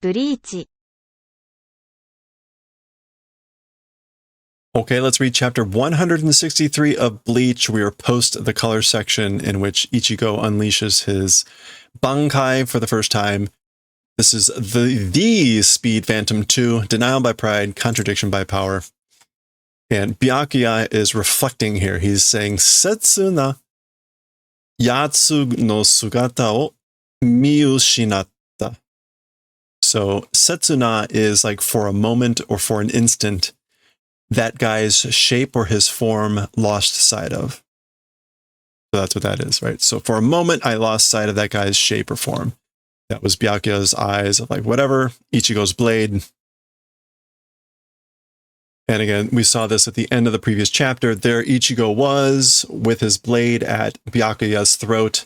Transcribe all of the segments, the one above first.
ブリーチ Okay, let's read chapter 163 of Bleach. We are post the color section in which Ichigo unleashes his Bankai for the first time. This is the Speed Phantom 2, Denial by Pride, Contradiction by Power. And Byakuya is reflecting here. He's saying, Setsuna Yatsu no Sugata o miushinatta. So Setsuna is like for a moment or for an instant, that guy's shape or his form lost sight of. So that's what that is, right? So for a moment, I lost sight of that guy's shape or form. That was Byakuya's eyes of like whatever, Ichigo's blade. And again, we saw this at the end of the previous chapter. There Ichigo was with his blade at Byakuya's throat.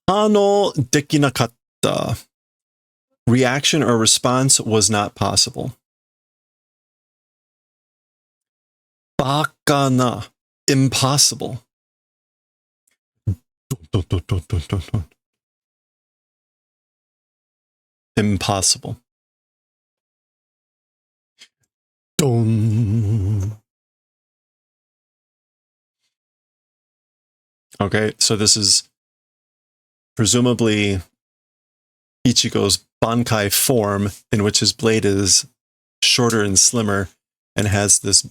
Hano dekinakatta. Reaction or response was not possible. Bakana. Impossible. Impossible. Okay, so this is presumably Ichigo's Bankai form, in which his blade is shorter and slimmer and has this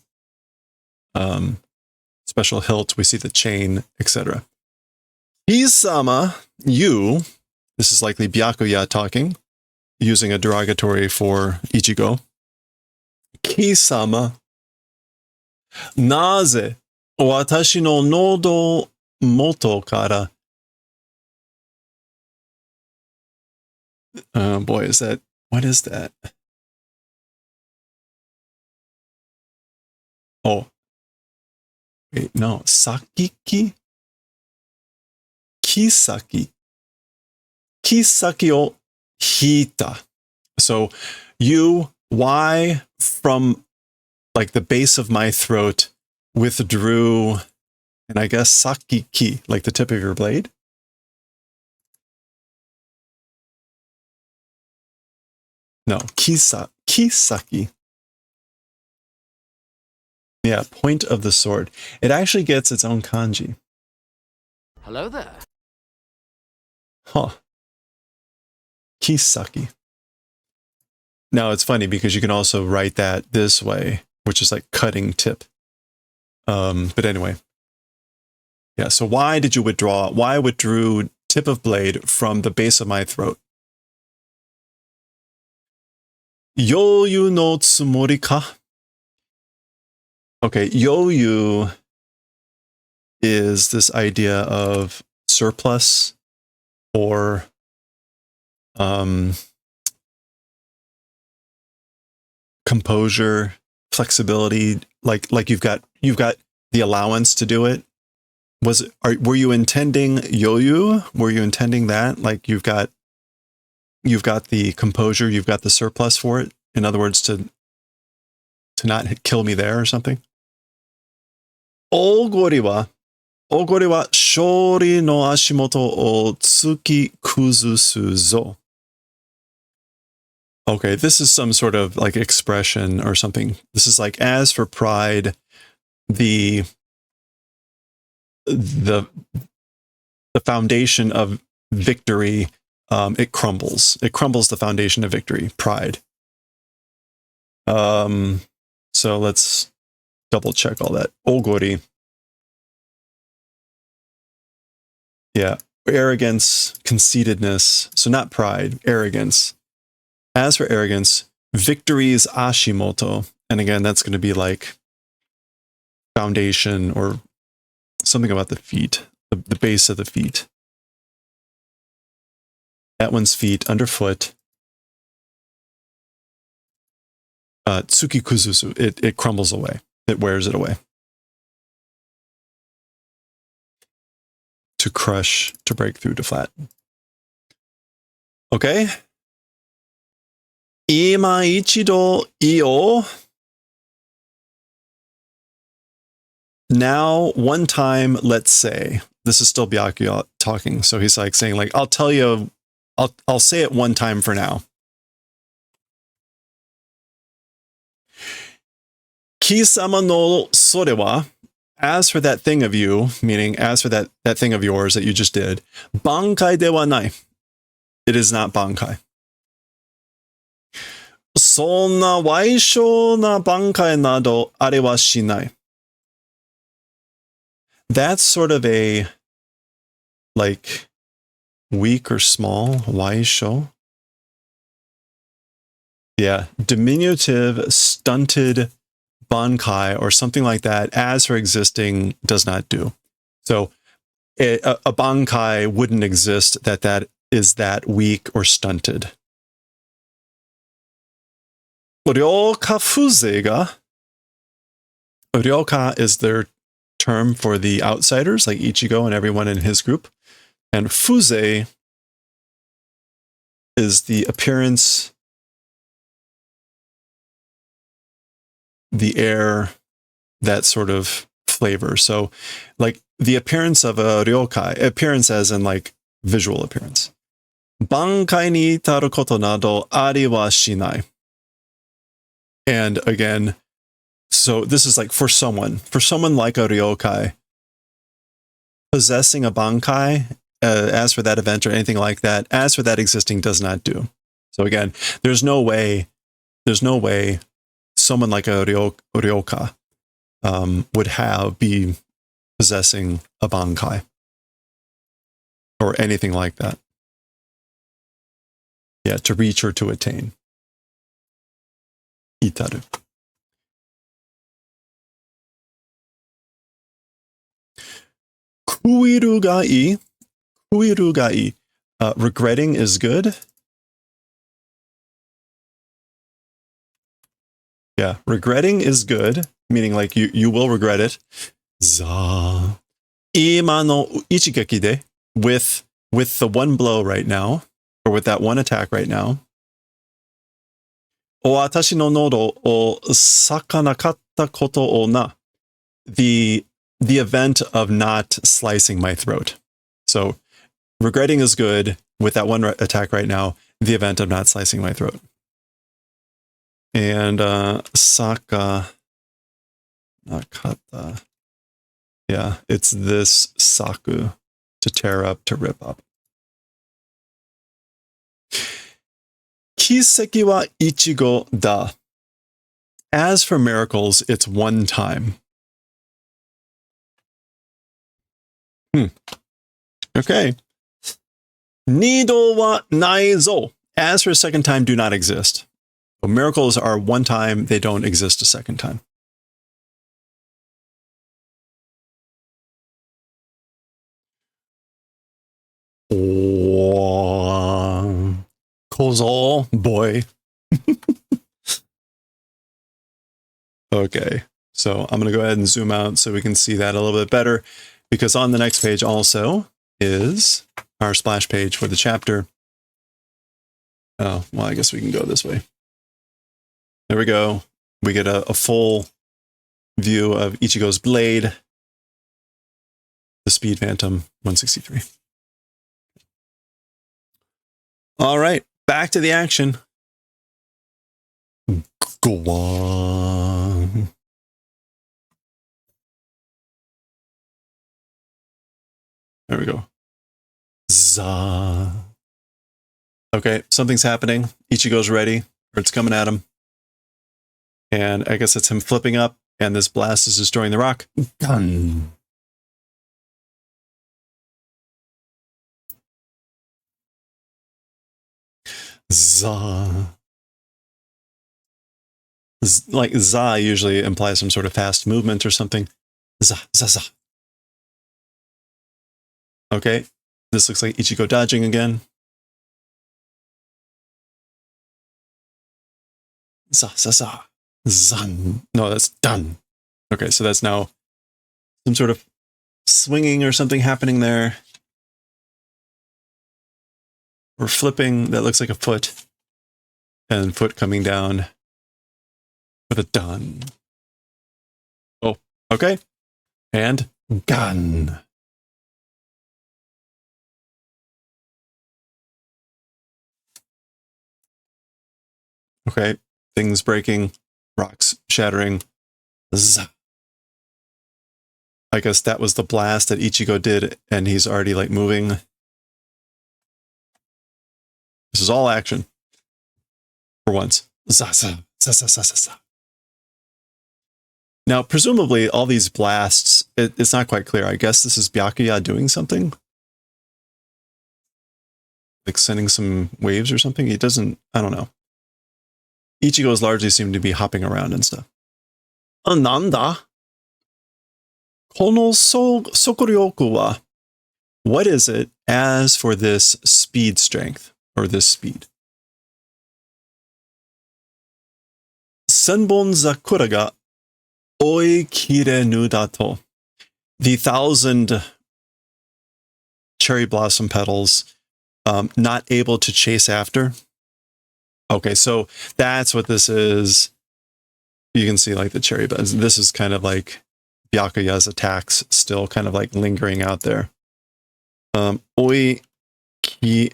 special hilt. We see the chain, etc. Kisama, you, this is likely Byakuya talking, using a derogatory for Ichigo. Kisama, naze watashi no nodo moto kara. Boy, is that, what is that? Oh, wait, no, sakiki? Kisaki. Kisaki o hita. So you, why from like the base of my throat withdrew, and I guess sakiki, like the tip of your blade? No, kisaki. Yeah, point of the sword. It actually gets its own kanji. Hello there. Huh. Kisaki. Now it's funny because you can also write that this way, which is like cutting tip. But anyway. Yeah, so why did you withdraw? Why withdrew tip of blade from the base of my throat? Yoyu no tsumori ka? Okay, yoyu is this idea of surplus or composure, flexibility, like you've got the allowance to do it. Were you intending yoyu? Were you intending that? Like you've got the composure, you've got the surplus for it. In other words, to not kill me there or something. Ogori wa shori no ashimoto o tsuki kuzusu zo. Okay, this is some sort of like expression or something. This is like, as for pride, the foundation of victory, it crumbles. It crumbles the foundation of victory, pride. So let's double check all that. Ogori. Yeah, arrogance, conceitedness. So not pride, arrogance. As for arrogance, victory's ashimoto. And again, that's going to be like foundation or something about the feet, the base of the feet. That one's feet, underfoot. Tsuki kuzusu, it crumbles away. It wears it away. To crush, to break through, to flatten. Okay. Ima ichido io. Now, one time, let's say, this is still Byakuya talking. So he's like saying, like, I'll tell you I'll say it one time for now. Kisama no sore wa, as for that thing of you, meaning as for that thing of yours that you just did, bankai de wa nai. It is not bankai. Sonna waishou na bankai nado are wa shinai. That's sort of a, like, weak or small, waishou. Yeah, diminutive, stunted bankai or something like that, as for existing, does not do. So a bankai wouldn't exist that is that weak or stunted. Ryoka fuze ga. Ryoka is their term for the outsiders, like Ichigo and everyone in his group. And fuze is the appearance, the air, that sort of flavor. So like the appearance of a ryokai, appearance as in like visual appearance. Bankai ni taru koto nado ari wa shinai. And again, so this is like for someone like a ryokai, possessing a bankai, as for that event or anything like that, as for that existing, does not do. So again, there's no way someone like a ryoka would be possessing a bankai or anything like that. Yeah, to reach or to attain. Itaru. Kuiru ga ii. Kuiru ga ii. Regretting is good. Yeah, regretting is good, meaning like you will regret it. Za. Ima no ichigeki de, with the one blow right now, or with that one attack right now. O watashi no nodo o sakanakatta koto o na. The event of not slicing my throat. So regretting is good with that one attack right now, the event of not slicing my throat. And saka nakata. Yeah, it's this saku, to tear up, to rip up. Kiseki wa ichigo da. As for miracles, it's one time. Okay. Nido wa nai zo. As for a second time, do not exist. So miracles are one time, they don't exist a second time. Kozo, boy. Okay, so I'm going to go ahead and zoom out so we can see that a little bit better, because on the next page also is our splash page for the chapter. Oh, well, I guess we can go this way. There we go. We get a full view of Ichigo's blade, the Speed Phantom 163. All right, back to the action. Go on. There we go. Za. Okay, something's happening. Ichigo's ready, or it's coming at him. And I guess it's him flipping up, and this blast is destroying the rock. Gun. Za. Like za usually implies some sort of fast movement or something. Za, za, za. Okay, this looks like Ichigo dodging again. Za, za, za. Zan. No, that's done. Okay, so that's now some sort of swinging or something happening there. Or flipping, that looks like a foot. And foot coming down with a done. Oh, okay. And gun. Okay, things breaking, rocks shattering. Zzz. I guess that was the blast that Ichigo did, and he's already like moving. This is all action for once. Zaza, zaza, zaza, zaza. Now, presumably, all these blasts, it's not quite clear. I guess this is Byakuya doing something? Like sending some waves or something? He doesn't, I don't know. Ichigo's largely seem to be hopping around and stuff. Nanda? Kono sokoryoku wa. What is it as for this speed strength, or this speed? Senbon zakura ga oikirenu dato. The 1,000 cherry blossom petals not able to chase after. Okay, so that's what this is. You can see like the cherry, but this is kind of like Byakuya's attacks still kind of like lingering out there. Oi ki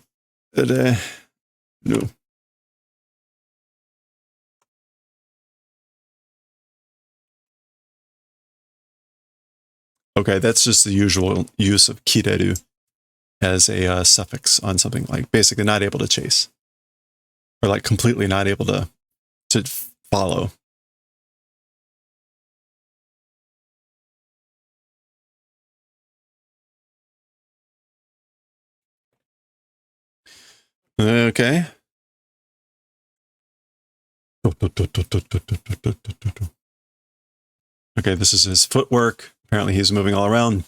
no. Okay, that's just the usual use of kireru as a suffix on something, like basically not able to chase, or like completely not able to follow. Okay. Okay, this is his footwork. Apparently he's moving all around.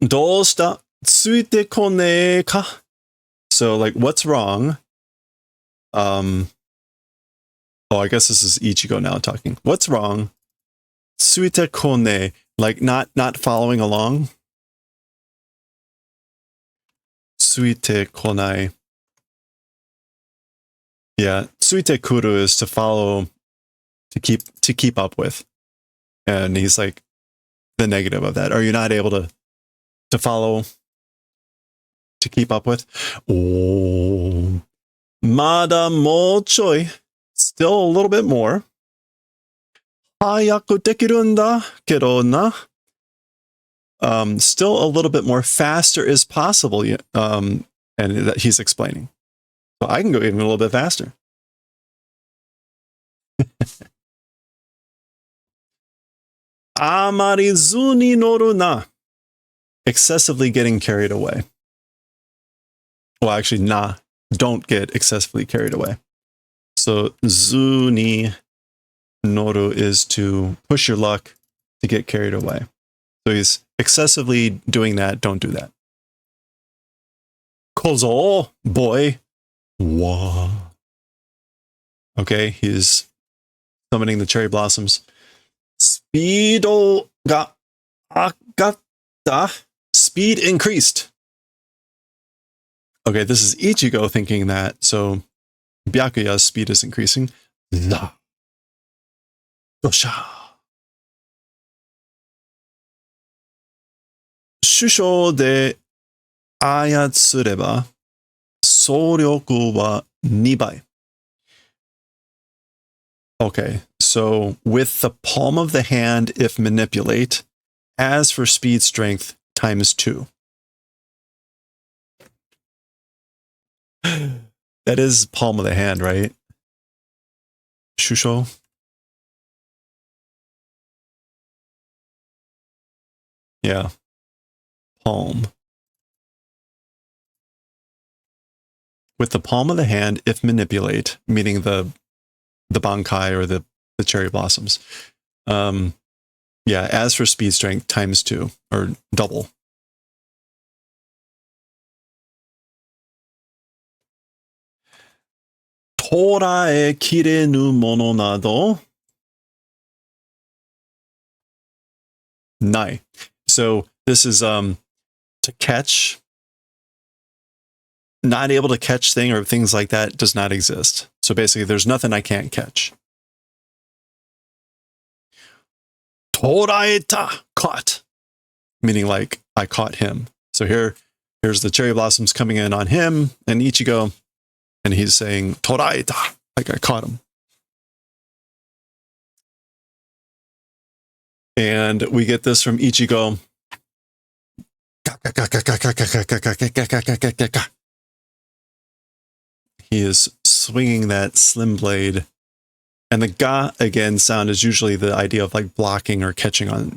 Dosta tsuite kone ka? So, like, what's wrong? Oh, I guess this is Ichigo now talking. What's wrong? Tsuite kone, like not following along. Tsuite konai. Yeah, tsuite kuru is to follow, to keep up with. And he's like the negative of that. Are you not able to follow, to keep up with? Oh, mada mo choi. Still a little bit more. Hayaku dekiru nda kedo na. Still a little bit more. Faster is possible. And that he's explaining. So I can go even a little bit faster. Amarizu ni noru na. Excessively getting carried away. Well, actually, na. Don't get excessively carried away. So zu ni noru is to push your luck, to get carried away. So he's excessively doing that. Don't do that. Kozo, boy. Wah. Okay, he's summoning the cherry blossoms. Speedo ga agatta. Speed increased. Okay, this is Ichigo thinking that, so Byakuya's speed is increasing. La. Dosha. Shusho de ayatsureba souryoku wa 2 bai. Okay, so with the palm of the hand, if manipulate, as for speed strength, times 2. That is palm of the hand, right? Shusho? Yeah. Palm. With the palm of the hand, if manipulate, meaning the bankai or the cherry blossoms. Yeah, as for speed strength, times 2, or double. Torae kirenu mono nado nai. So this is to catch. Not able to catch thing or things like that does not exist. So basically, there's nothing I can't catch. Toraeta, caught. meaning like I caught him. So here's the cherry blossoms coming in on him and Ichigo, and he's saying toraeta, like I caught him. And we get this from Ichigo. He is swinging that slim blade. And the ga again sound is usually the idea of like blocking or catching on,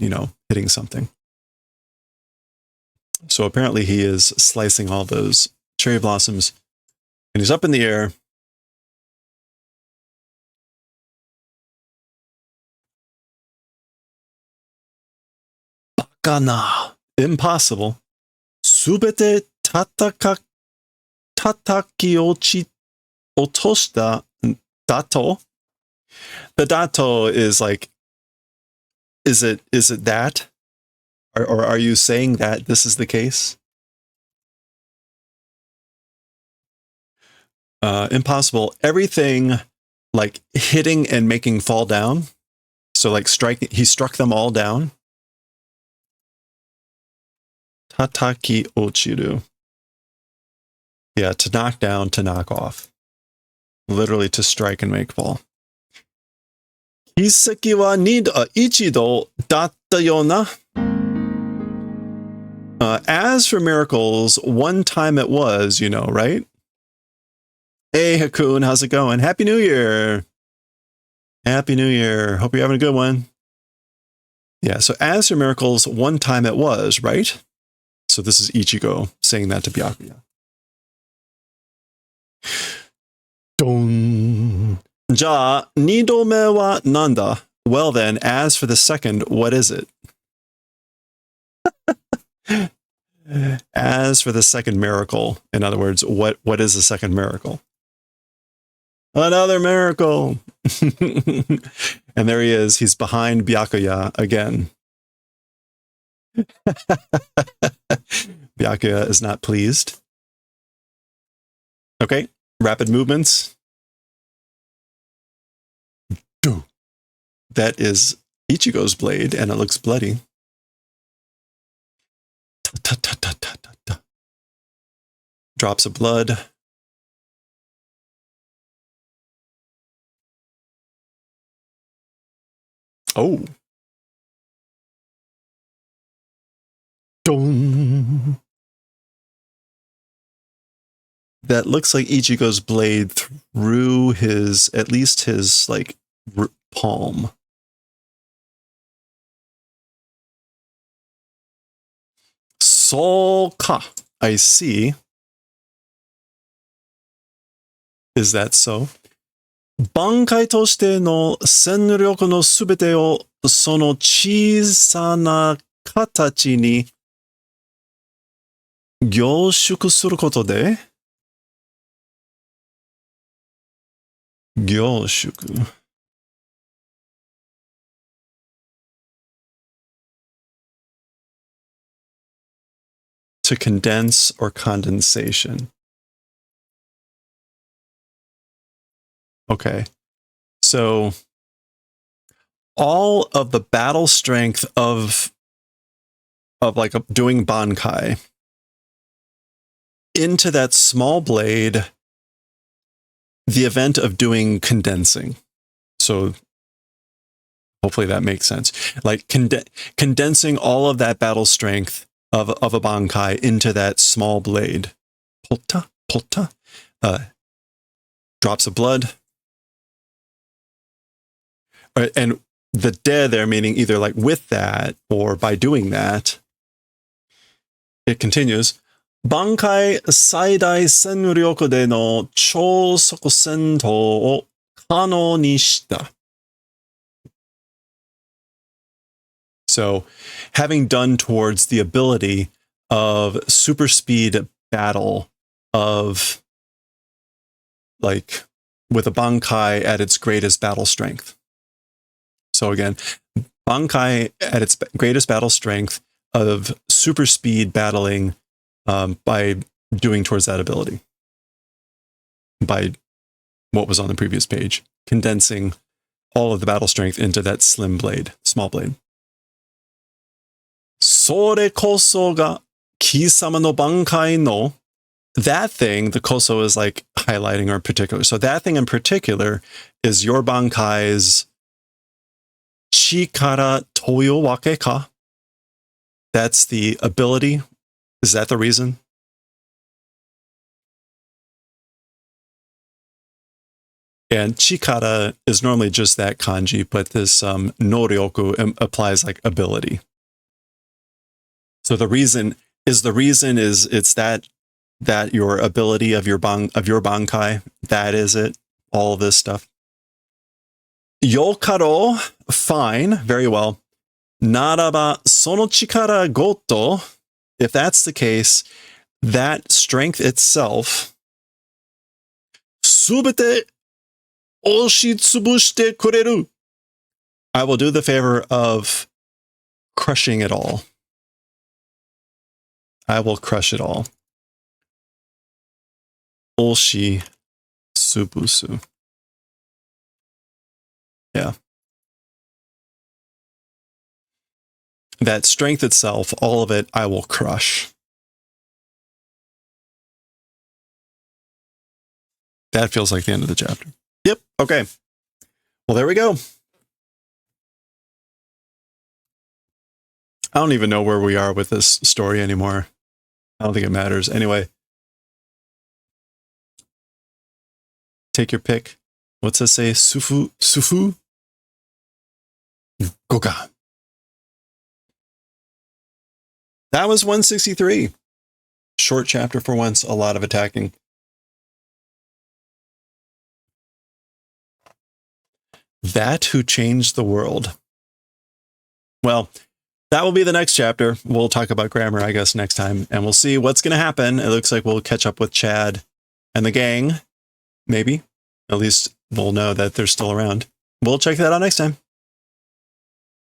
hitting something. So apparently he is slicing all those cherry blossoms and he's up in the air. Bakana. Impossible. Subete tataki otoshita dato. The dato is like, is it that? Or are you saying that this is the case? Impossible. Everything like hitting and making fall down. So like he struck them all down. Tataki ochiru. Yeah, to knock down, to knock off. Literally to strike and make fall. Hiseki wa ichido datta yona. As for miracles, one time it was, right? Hey, Hakun, how's it going? Happy New Year. Happy New Year. Hope you're having a good one. Yeah, so as for miracles, one time it was, right? So this is Ichigo saying that to Byakuya. Don. Ja, nidome wa nanda. Well then, as for the second, what is it? As for the second miracle, in other words, what is the second miracle? Another miracle. And there he is. He's behind Byakuya again. Byakuya is not pleased. Okay, rapid movements. That is Ichigo's blade, and it looks bloody. Drops of blood. Oh. Dong. That looks like Ichigo's blade through at least his, like, palm. Solka. I see. Is that so? Bankai toshite no senryoku no subete o sono chisana katachi ni gyoshuku suru koto de gyoshuku. To condense or condensation. Okay. So all of the battle strength of like doing Bankai into that small blade, the event of doing condensing. So hopefully that makes sense. Like condensing all of that battle strength of a Bankai into that small blade. Polta, polta. Drops of blood. And the de there meaning either like with that or by doing that. It continues. Bankai saidai senryoku de no chousoku sento o kano ni shita. So, having done towards the ability of super speed battle of like with a Bankai at its greatest battle strength. So again, Bankai at its greatest battle strength of super speed battling by doing towards that ability. By what was on the previous page, condensing all of the battle strength into that slim blade, small blade. それこそが貴様の挽回の. That thing, the koso is like highlighting or particular. So that thing in particular is your bankai's chikara toyowake ka. That's the ability. Is that the reason? And chikara is normally just that kanji, but this noryoku applies like ability. So the reason is it's that your ability of your bankai, that is it. All of this stuff. Yokaro, fine, very well. Naraba sono chikara goto, if that's the case, that strength itself, subete oshitsubushite kureru. I will do the favor of crushing it all. I will crush it all. Oshi subusu. Yeah. That strength itself, all of it, I will crush. That feels like the end of the chapter. Yep. Okay. Well, there we go. I don't even know where we are with this story anymore. I don't think it matters. Anyway. Take your pick. What's it say? Sufu? Goka. That was 163. Short chapter for once, a lot of attacking. That who changed the world. Well, that will be the next chapter. We'll talk about grammar, I guess, next time, and we'll see what's going to happen. It looks like we'll catch up with Chad and the gang. Maybe. At least we'll know that they're still around. We'll check that out next time.